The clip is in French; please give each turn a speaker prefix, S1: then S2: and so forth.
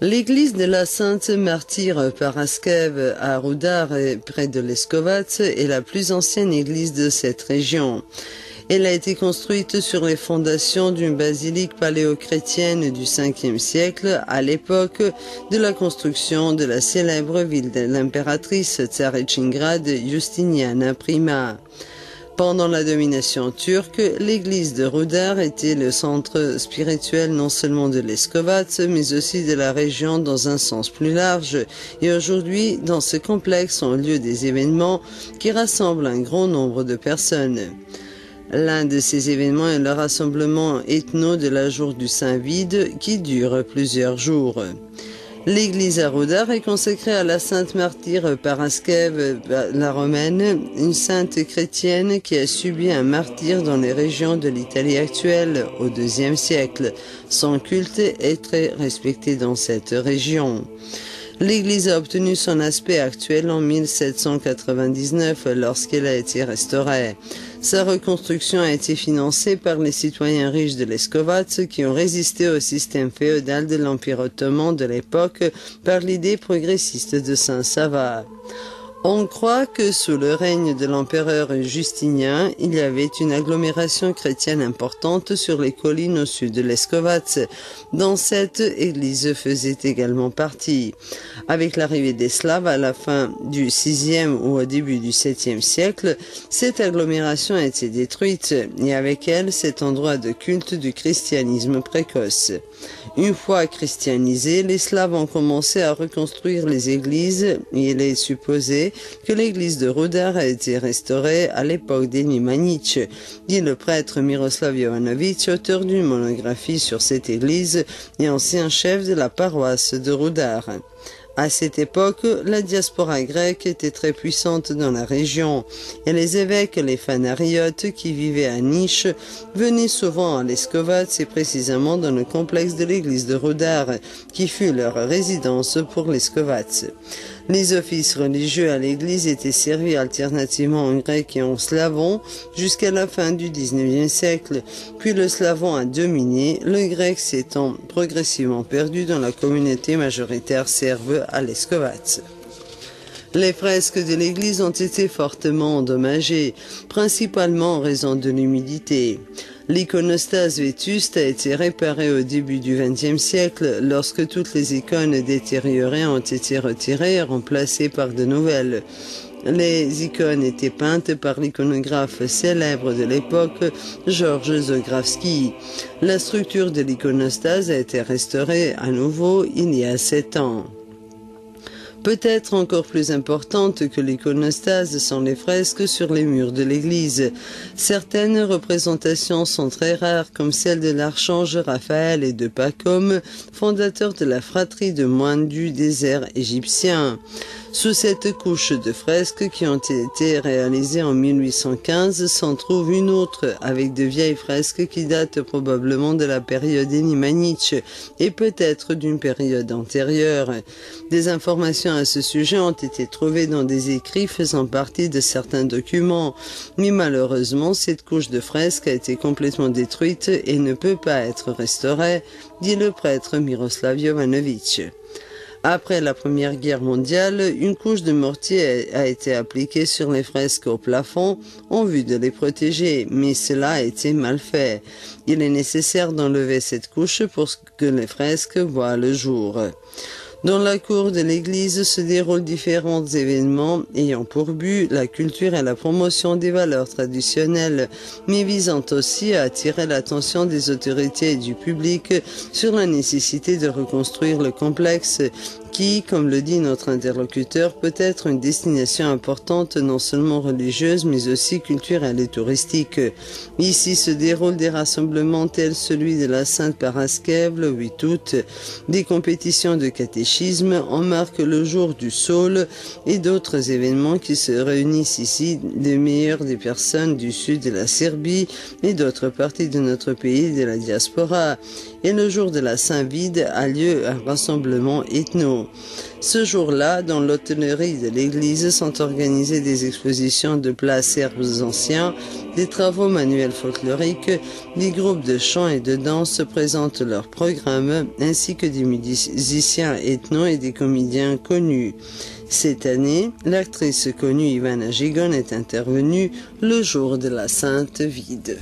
S1: L'église de la Sainte Martyre Paraskev à Rudar, près de Leskovac, est la plus ancienne église de cette région. Elle a été construite sur les fondations d'une basilique paléochrétienne du 5e siècle, à l'époque de la construction de la célèbre ville de l'impératrice Tsaréchingrad Justiniana Prima. Pendant la domination turque, l'église de Rudar était le centre spirituel non seulement de Leskovac, mais aussi de la région dans un sens plus large. Et aujourd'hui, dans ce complexe ont lieu des événements qui rassemblent un grand nombre de personnes. L'un de ces événements est le rassemblement ethno de la jour du Saint-Vide qui dure plusieurs jours. L'église à Rudar est consacrée à la sainte martyre Paraskev, la romaine, une sainte chrétienne qui a subi un martyre dans les régions de l'Italie actuelle au IIe siècle. Son culte est très respecté dans cette région. L'église a obtenu son aspect actuel en 1799 lorsqu'elle a été restaurée. Sa reconstruction a été financée par les citoyens riches de Leskovac qui ont résisté au système féodal de l'Empire ottoman de l'époque par l'idée progressiste de Saint-Sava. On croit que sous le règne de l'empereur Justinien, il y avait une agglomération chrétienne importante sur les collines au sud de Leskovac, dont cette église faisait également partie. Avec l'arrivée des Slaves à la fin du 6e ou au début du 7e siècle, cette agglomération a été détruite et avec elle cet endroit de culte du christianisme précoce. Une fois christianisés, les Slaves ont commencé à reconstruire les églises et il est supposé que l'église de Rudar a été restaurée à l'époque des Nemanjić, dit le prêtre Miroslav Jovanović, auteur d'une monographie sur cette église et ancien chef de la paroisse de Rudar. À cette époque, la diaspora grecque était très puissante dans la région et les évêques, les phanariotes qui vivaient à Niš, venaient souvent à Leskovac et précisément dans le complexe de l'église de Rudar, qui fut leur résidence pour Leskovac. Les offices religieux à l'église étaient servis alternativement en grec et en slavon jusqu'à la fin du XIXe siècle, puis le slavon a dominé, le grec s'étant progressivement perdu dans la communauté majoritaire serbe à Leskovac. Les fresques de l'église ont été fortement endommagées, principalement en raison de l'humidité. L'iconostase vétuste a été réparée au début du XXe siècle lorsque toutes les icônes détériorées ont été retirées et remplacées par de nouvelles. Les icônes étaient peintes par l'iconographe célèbre de l'époque, Georges Zografsky. La structure de l'iconostase a été restaurée à nouveau il y a 7 ans. Peut-être encore plus importantes que l'iconostase sont les fresques sur les murs de l'église. Certaines représentations sont très rares, comme celle de l'archange Raphaël et de Pacôme, fondateur de la fratrie de moines du désert égyptien. Sous cette couche de fresques qui ont été réalisées en 1815 s'en trouve une autre avec de vieilles fresques qui datent probablement de la période Nemanjić et peut-être d'une période antérieure. Des informations à ce sujet ont été trouvées dans des écrits faisant partie de certains documents, mais malheureusement cette couche de fresques a été complètement détruite et ne peut pas être restaurée, dit le prêtre Miroslav Jovanović. Après la Première Guerre mondiale, une couche de mortier a été appliquée sur les fresques au plafond en vue de les protéger, mais cela a été mal fait. Il est nécessaire d'enlever cette couche pour que les fresques voient le jour. Dans la cour de l'église se déroulent différents événements ayant pour but la culture et la promotion des valeurs traditionnelles, mais visant aussi à attirer l'attention des autorités et du public sur la nécessité de reconstruire le complexe qui, comme le dit notre interlocuteur, peut être une destination importante non seulement religieuse mais aussi culturelle et touristique. Ici se déroulent des rassemblements tels celui de la Sainte Paraskev le 8 août, des compétitions de catéchisme en marque le jour du Saule et d'autres événements qui se réunissent ici des meilleures des personnes du sud de la Serbie et d'autres parties de notre pays de la diaspora. Et le jour de la Saint-Vide a lieu un rassemblement ethno. religion. Ce jour-là, dans l'hôtellerie de l'église, sont organisées des expositions de plats serbes anciens, des travaux manuels folkloriques, des groupes de chant et de danse présentent leurs programmes, ainsi que des musiciens ethno et des comédiens connus. Cette année, l'actrice connue Ivana Gigon est intervenue le jour de la Sainte Vide.